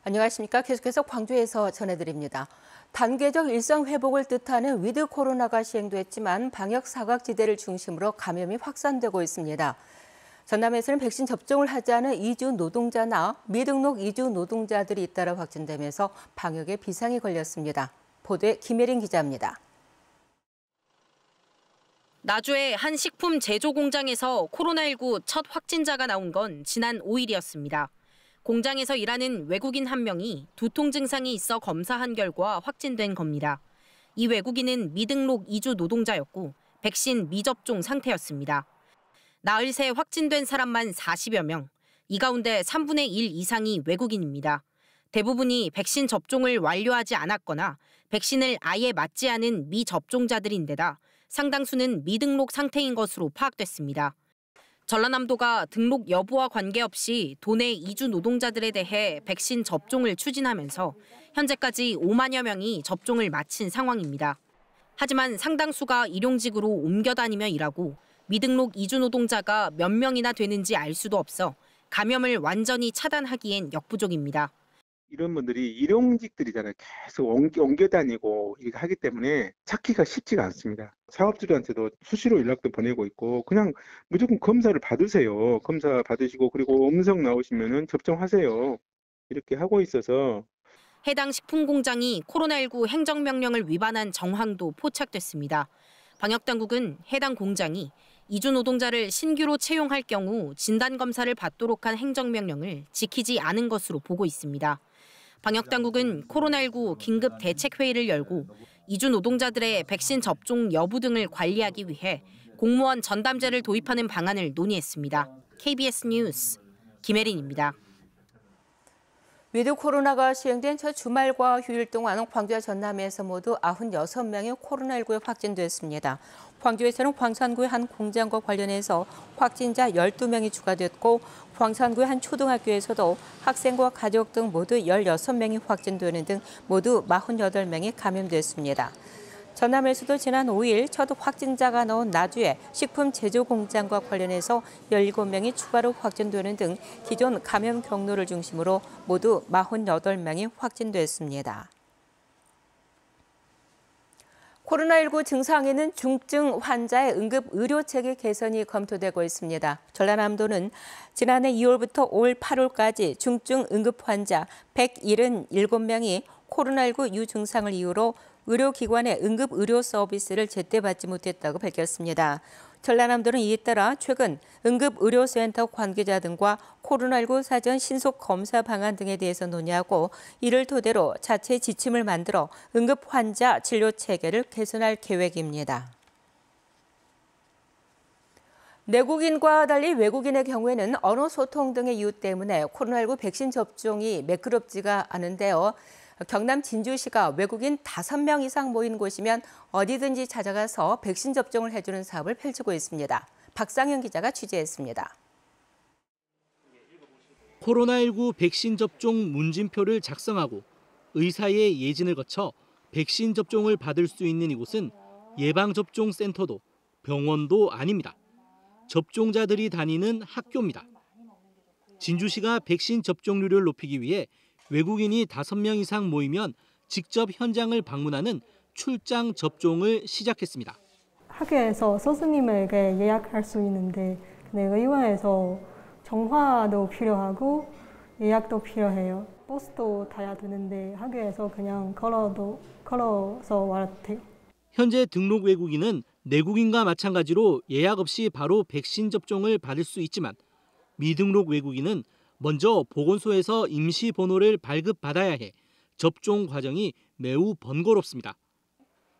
안녕하십니까. 계속해서 광주에서 전해드립니다. 단계적 일상 회복을 뜻하는 위드 코로나가 시행됐지만 방역 사각지대를 중심으로 감염이 확산되고 있습니다. 전남에서는 백신 접종을 하지 않은 이주 노동자나 미등록 이주 노동자들이 잇따라 확진되면서 방역에 비상이 걸렸습니다. 보도에 김혜린 기자입니다. 나주의 한 식품 제조 공장에서 코로나19 첫 확진자가 나온 건 지난 5일이었습니다. 공장에서 일하는 외국인 한 명이 두통 증상이 있어 검사한 결과 확진된 겁니다. 이 외국인은 미등록 이주 노동자였고 백신 미접종 상태였습니다. 나흘 새 확진된 사람만 40여 명, 이 가운데 3분의 1 이상이 외국인입니다. 대부분이 백신 접종을 완료하지 않았거나 백신을 아예 맞지 않은 미접종자들인데다 상당수는 미등록 상태인 것으로 파악됐습니다. 전라남도가 등록 여부와 관계없이 도내 이주 노동자들에 대해 백신 접종을 추진하면서 현재까지 5만여 명이 접종을 마친 상황입니다. 하지만 상당수가 일용직으로 옮겨 다니며 일하고 미등록 이주 노동자가 몇 명이나 되는지 알 수도 없어 감염을 완전히 차단하기엔 역부족입니다. 이런 분들이 일용직들이잖아요. 계속 옮겨 다니고 이렇게 하기 때문에 찾기가 쉽지가 않습니다. 사업주들한테도 수시로 연락도 보내고 있고 그냥 무조건 검사를 받으세요. 검사 받으시고 그리고 음성 나오시면은 접종하세요. 이렇게 하고 있어서 해당 식품 공장이 코로나19 행정명령을 위반한 정황도 포착됐습니다. 방역당국은 해당 공장이 이주 노동자를 신규로 채용할 경우 진단검사를 받도록 한 행정명령을 지키지 않은 것으로 보고 있습니다. 방역당국은 코로나19 긴급 대책회의를 열고 이주 노동자들의 백신 접종 여부 등을 관리하기 위해 공무원 전담제를 도입하는 방안을 논의했습니다. KBS 뉴스 김혜린입니다. 위드 코로나가 시행된 첫 주말과 휴일 동안 광주와 전남에서 모두 96명이 코로나19에 확진됐습니다. 광주에서는 광산구의 한 공장과 관련해서 확진자 12명이 추가됐고 광산구의 한 초등학교에서도 학생과 가족 등 모두 16명이 확진되는 등 모두 48명이 감염됐습니다. 전남에서도 지난 5일 첫 확진자가 나온 나주의 식품 제조 공장과 관련해서 17명이 추가로 확진되는 등 기존 감염 경로를 중심으로 모두 48명이 확진됐습니다. 코로나19 증상에는 중증 환자의 응급 의료 체계 개선이 검토되고 있습니다. 전라남도는 지난해 2월부터 올 8월까지 중증 응급 환자 177명이 코로나19 유증상을 이유로 의료기관의 응급의료 서비스를 제때 받지 못했다고 밝혔습니다. 전라남도는 이에 따라 최근 응급의료센터 관계자 등과 코로나19 사전 신속 검사 방안 등에 대해서 논의하고 이를 토대로 자체 지침을 만들어 응급환자 진료 체계를 개선할 계획입니다. 내국인과 달리 외국인의 경우에는 언어 소통 등의 이유 때문에 코로나19 백신 접종이 매끄럽지가 않은데요. 경남 진주시가 외국인 5명 이상 모인 곳이면 어디든지 찾아가서 백신 접종을 해주는 사업을 펼치고 있습니다. 박상현 기자가 취재했습니다. 코로나19 백신 접종 문진표를 작성하고 의사의 예진을 거쳐 백신 접종을 받을 수 있는 이곳은 예방접종센터도 병원도 아닙니다. 접종자들이 다니는 학교입니다. 진주시가 백신 접종률을 높이기 위해 외국인이 5명 이상 모이면 직접 현장을 방문하는 출장 접종을 시작했습니다. 학교에서 스승님에게 예약할 수 있는데 의원에서 정화도 필요하고 예약도 필요해요. 버스도 타야 되는데 학교에서 그냥 걸어서 왔대요. 현재 등록 외국인은 내국인과 마찬가지로 예약 없이 바로 백신 접종을 받을 수 있지만 미등록 외국인은 먼저 보건소에서 임시 번호를 발급받아야 해 접종 과정이 매우 번거롭습니다.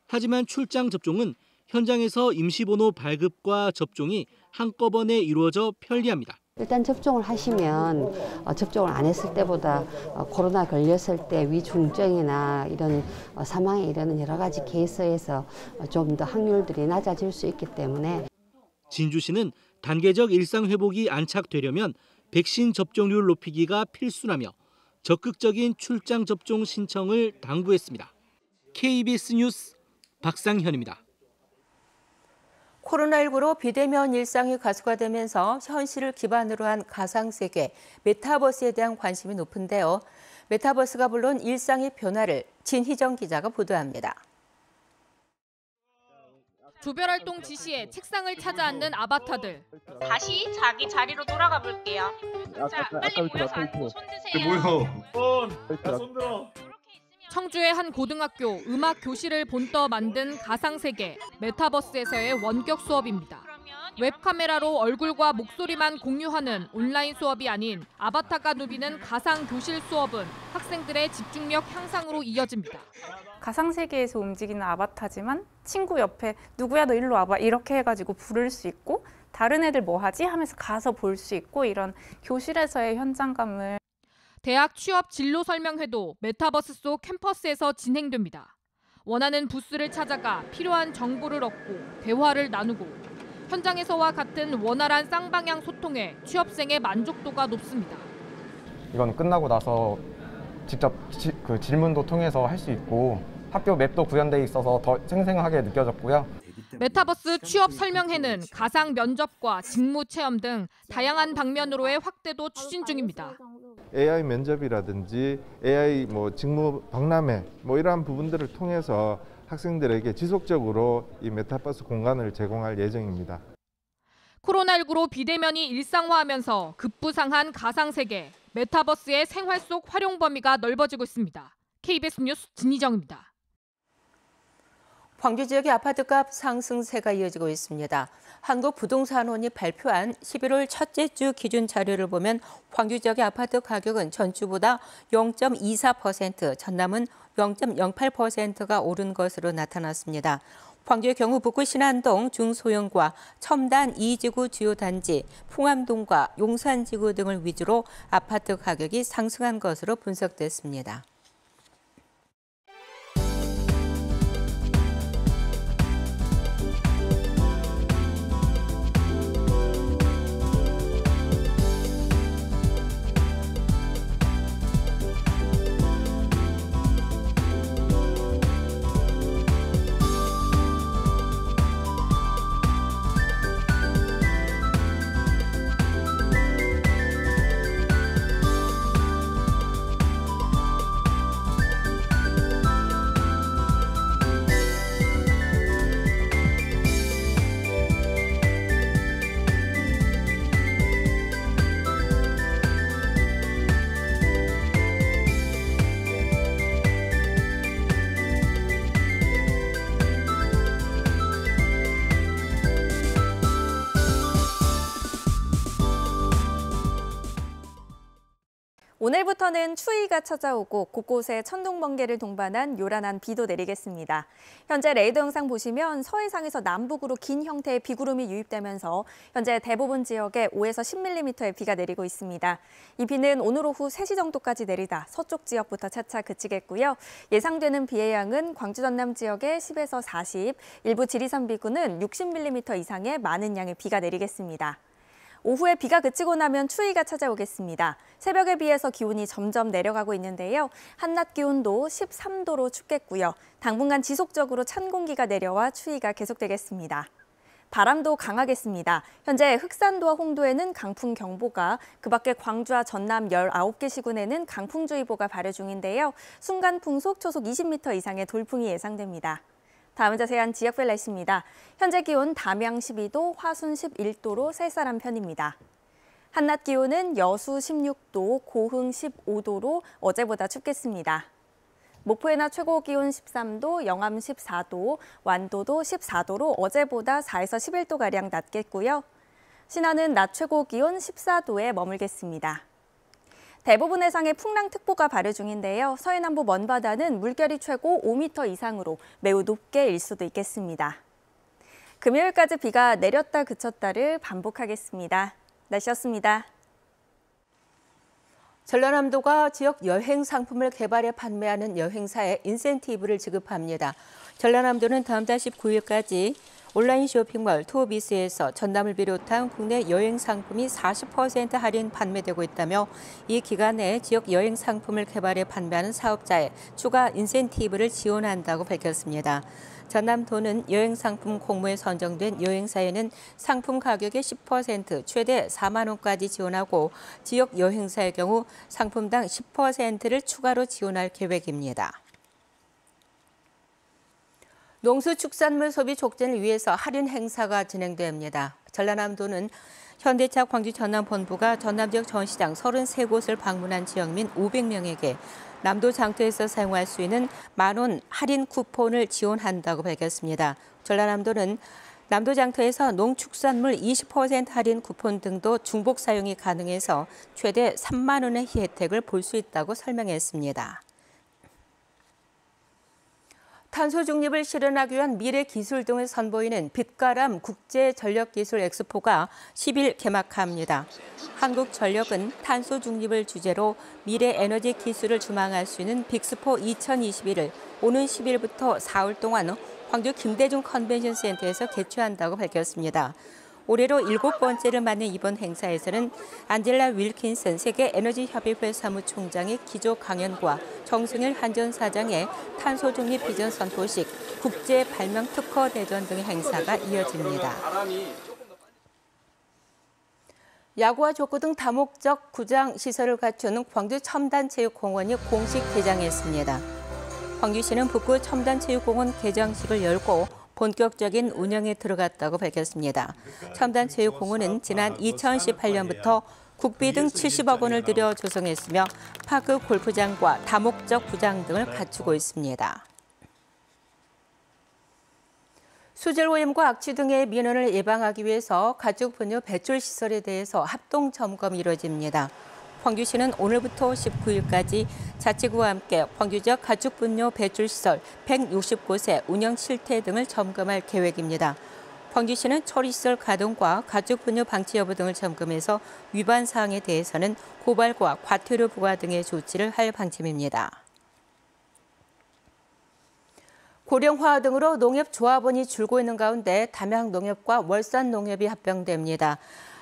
하지만 출장 접종은 현장에서 임시 번호 발급과 접종이 한꺼번에 이루어져 편리합니다. 일단 접종을 하시면 접종을 안 했을 때보다 코로나 걸렸을 때 위중증이나 이런 사망에 이르는 여러 가지 케이스에서 좀 더 확률들이 낮아질 수 있기 때문에 진주시는 단계적 일상 회복이 안착되려면 백신 접종률 높이기가 필수라며 적극적인 출장 접종 신청을 당부했습니다. KBS 뉴스 박상현입니다. 코로나19로 비대면 일상이 가속화되면서 현실을 기반으로 한 가상세계, 메타버스에 대한 관심이 높은데요. 메타버스가 물론 일상의 변화를 진희정 기자가 보도합니다. 조별활동 지시에 책상을 찾아 앉는 아바타들. 다시 자기 자리로 돌아가 볼게요. 자, 빨리 모여서 앉고 손 드세요. 뭐야? 손 들어. 청주의 한 고등학교 음악 교실을 본떠 만든 가상세계 메타버스에서의 원격 수업입니다. 웹카메라로 얼굴과 목소리만 공유하는 온라인 수업이 아닌 아바타가 누비는 가상 교실 수업은 학생들의 집중력 향상으로 이어집니다. 가상세계에서 움직이는 아바타지만 친구 옆에 누구야 너 일로 와봐 이렇게 해가지고 부를 수 있고 다른 애들 뭐 하지 하면서 가서 볼 수 있고 이런 교실에서의 현장감을. 대학 취업 진로 설명회도 메타버스 속 캠퍼스에서 진행됩니다. 원하는 부스를 찾아가 필요한 정보를 얻고 대화를 나누고 현장에서와 같은 원활한 쌍방향 소통에 취업생의 만족도가 높습니다. 이건 끝나고 나서 직접 질문도 통해서 할 수 있고 학교 맵도 구현돼 있어서 더 생생하게 느껴졌고요. 메타버스 취업 설명회는 가상 면접과 직무 체험 등 다양한 방면으로의 확대도 추진 중입니다. AI 면접이라든지 AI 직무 박람회 이러한 부분들을 통해서 학생들에게 지속적으로 이 메타버스 공간을 제공할 예정입니다. 코로나19로 비대면이 일상화하면서 급부상한 가상세계, 메타버스의 생활 속 활용 범위가 넓어지고 있습니다. KBS 뉴스 진희정입니다. 광주 지역의 아파트값 상승세가 이어지고 있습니다. 한국부동산원이 발표한 11월 첫째 주 기준 자료를 보면 광주 지역의 아파트 가격은 전주보다 0.24%, 전남은 0.08%가 오른 것으로 나타났습니다. 광주의 경우 북구 신안동 중소형과 첨단 2지구 주요 단지, 풍암동과 용산지구 등을 위주로 아파트 가격이 상승한 것으로 분석됐습니다. 오늘부터는 추위가 찾아오고 곳곳에 천둥, 번개를 동반한 요란한 비도 내리겠습니다. 현재 레이더 영상 보시면 서해상에서 남북으로 긴 형태의 비구름이 유입되면서 현재 대부분 지역에 5에서 10mm의 비가 내리고 있습니다. 이 비는 오늘 오후 3시 정도까지 내리다 서쪽 지역부터 차차 그치겠고요. 예상되는 비의 양은 광주 전남 지역에 10에서 40, 일부 지리산 비구는 60mm 이상의 많은 양의 비가 내리겠습니다. 오후에 비가 그치고 나면 추위가 찾아오겠습니다. 새벽에 비해서 기온이 점점 내려가고 있는데요. 한낮 기온도 13도로 춥겠고요. 당분간 지속적으로 찬 공기가 내려와 추위가 계속되겠습니다. 바람도 강하겠습니다. 현재 흑산도와 홍도에는 강풍경보가, 그 밖에 광주와 전남 19개 시군에는 강풍주의보가 발효 중인데요. 순간 풍속 초속 20m 이상의 돌풍이 예상됩니다. 다음은 자세한 지역별 날씨입니다. 현재 기온 담양 12도, 화순 11도로 쌀쌀한 편입니다. 한낮 기온은 여수 16도, 고흥 15도로 어제보다 춥겠습니다. 목포의 낮 최고 기온 13도, 영암 14도, 완도도 14도로 어제보다 4에서 11도가량 낮겠고요. 신안은 낮 최고 기온 14도에 머물겠습니다. 대부분 해상에 풍랑특보가 발효 중인데요. 서해남부 먼바다는 물결이 최고 5m 이상으로 매우 높게 일 수도 있겠습니다. 금요일까지 비가 내렸다 그쳤다를 반복하겠습니다. 날씨였습니다. 전라남도가 지역 여행 상품을 개발해 판매하는 여행사에 인센티브를 지급합니다. 전라남도는 다음 달 19일까지 온라인 쇼핑몰 투어비스에서 전남을 비롯한 국내 여행 상품이 40% 할인 판매되고 있다며 이 기간에 지역 여행 상품을 개발해 판매하는 사업자에 추가 인센티브를 지원한다고 밝혔습니다. 전남도는 여행 상품 공모에 선정된 여행사에는 상품 가격의 10% 최대 4만 원까지 지원하고 지역 여행사의 경우 상품당 10%를 추가로 지원할 계획입니다. 농수축산물 소비 촉진을 위해서 할인 행사가 진행됩니다. 전라남도는 현대차 광주 전남본부가 전남 지역 전시장 33곳을 방문한 지역민 500명에게 남도 장터에서 사용할 수 있는 만원 할인 쿠폰을 지원한다고 밝혔습니다. 전라남도는 남도 장터에서 농축산물 20% 할인 쿠폰 등도 중복 사용이 가능해서 최대 3만 원의 혜택을 볼 수 있다고 설명했습니다. 탄소 중립을 실현하기 위한 미래 기술 등을 선보이는 빛가람 국제전력기술 엑스포가 10일 개막합니다. 한국전력은 탄소 중립을 주제로 미래 에너지 기술을 주망할 수 있는 빅스포 2021을 오는 10일부터 4월 동안 광주 김대중 컨벤션 센터에서 개최한다고 밝혔습니다. 올해로 7번째를 맞는 이번 행사에서는 안젤라 윌킨슨 세계에너지협의회 사무총장의 기조 강연과 정승일 한전사장의 탄소 중립 비전 선포식, 국제 발명 특허 대전 등의 행사가 이어집니다. 야구와 족구 등 다목적 구장 시설을 갖춘 광주 첨단체육공원이 공식 개장했습니다. 광주시는 북구 첨단체육공원 개장식을 열고 본격적인 운영에 들어갔다고 밝혔습니다. 첨단체육공원은 지난 2018년부터 국비 등 70억 원을 들여 조성했으며 파크 골프장과 다목적 구장 등을 갖추고 있습니다. 수질오염과 악취 등의 민원을 예방하기 위해서 가축분뇨 배출시설에 대해서 합동 점검이 이루어집니다. 광주시는 오늘부터 19일까지 자치구와 함께 광주 지역 가축분뇨 배출시설 160곳의 운영 실태 등을 점검할 계획입니다. 광주시는 처리시설 가동과 가축분뇨 방치 여부 등을 점검해서 위반 사항에 대해서는 고발과 과태료 부과 등의 조치를 할 방침입니다. 고령화 등으로 농협조합원이 줄고 있는 가운데 담양농협과 월산농협이 합병됩니다.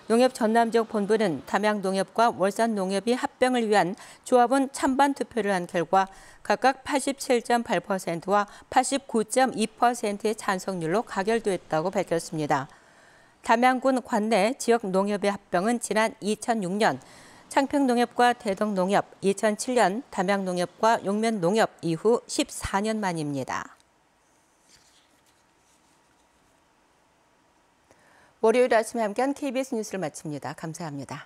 농협 전남 지역 본부는 담양농협과 월산농협이 합병을 위한 조합원 찬반 투표를 한 결과 각각 87.8%와 89.2%의 찬성률로 가결됐다고 밝혔습니다. 담양군 관내 지역 농협의 합병은 지난 2006년, 창평농협과 대덕농협, 2007년 담양농협과 용면농협 이후 14년 만입니다. 월요일 아침에 함께한 KBS 뉴스를 마칩니다. 감사합니다.